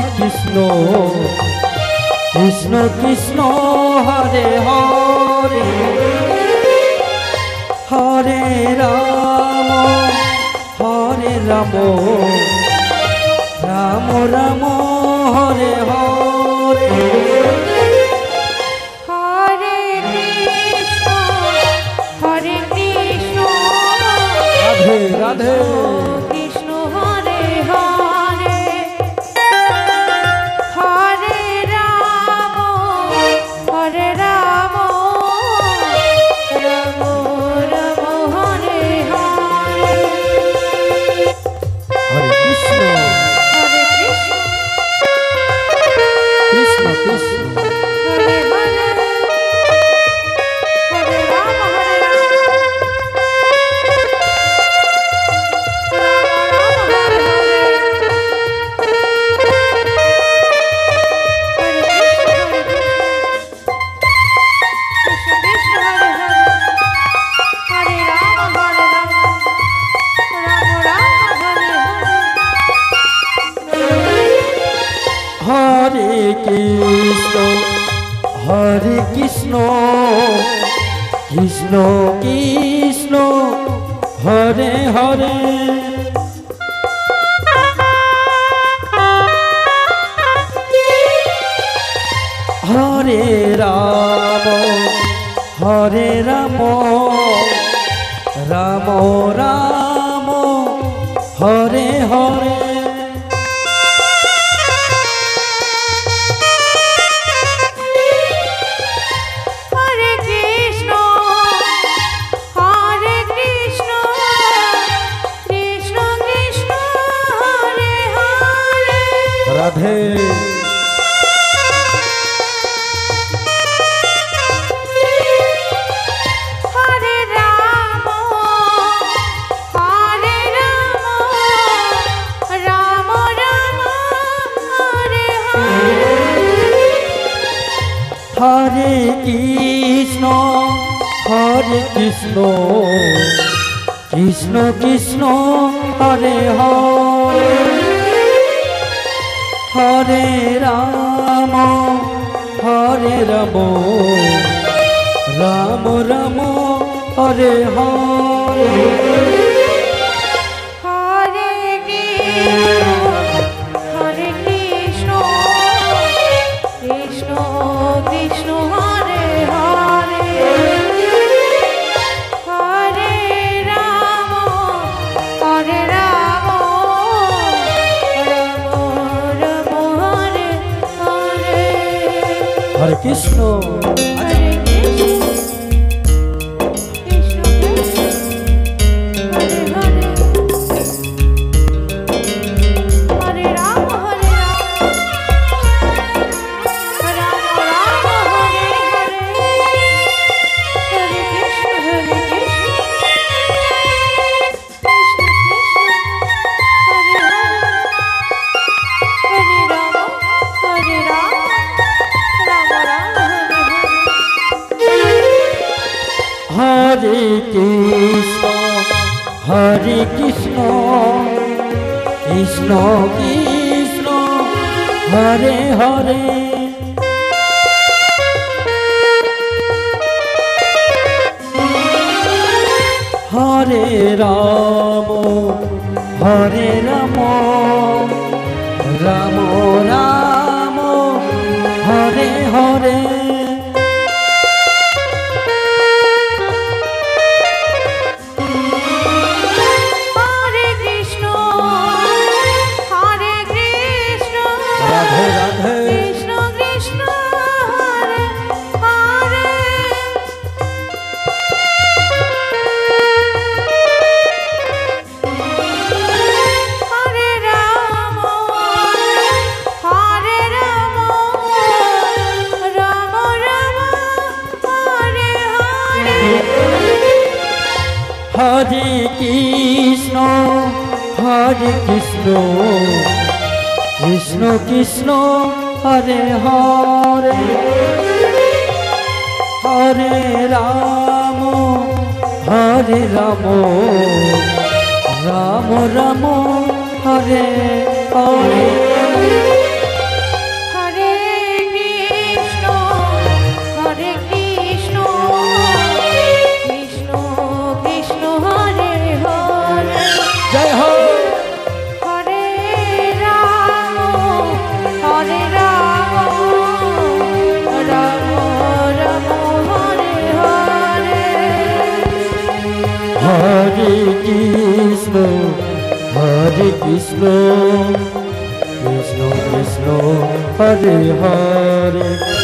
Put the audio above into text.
Krishna Krishna Krishna Hare Hare Hare Ram Ram Ram Hare Hare Radhe Radhe Krishna Hare Hare Hare Ram Ram Ram Hare Hare Hare Krishna Hare Krishna Krishna Krishna Hare Hare Hare Ram Hare Ram Hare Krishna Hare Krishna Krishna Krishna Hare Hare Hare Ram Ram Ram Hare Hare Radhe Hare Ram Ram Ram Hare Hare Hare Krishna Krishna Krishna Hare Hare Hare Ram Ram Ram Hare Hare Hare Krishna Krishna Krishna Hare Hare Hare Ram Ram Ram Hare Hare Hare Krishna Hare Krishna Krishna Hare Hare Hare Ram Hare Ram Ram Hare Hare Hare Krishna Krishna Krishna Hare Hare Hare Ram Ram Ram Hare Hare Hare Krishna Krishna Krishna Hare Hare Hare Ram Ram Ram Hare Hare Hare Krishna Radhe Radhe Krishna Krishna Hare Hare Hare Ram Ram Ram Hare Hare Hare Krishna Krishna Krishna Hare Hare Hare Ram Ram Ram Hare Hare Krishna Hare Krishna Krishna Krishna Hare Hare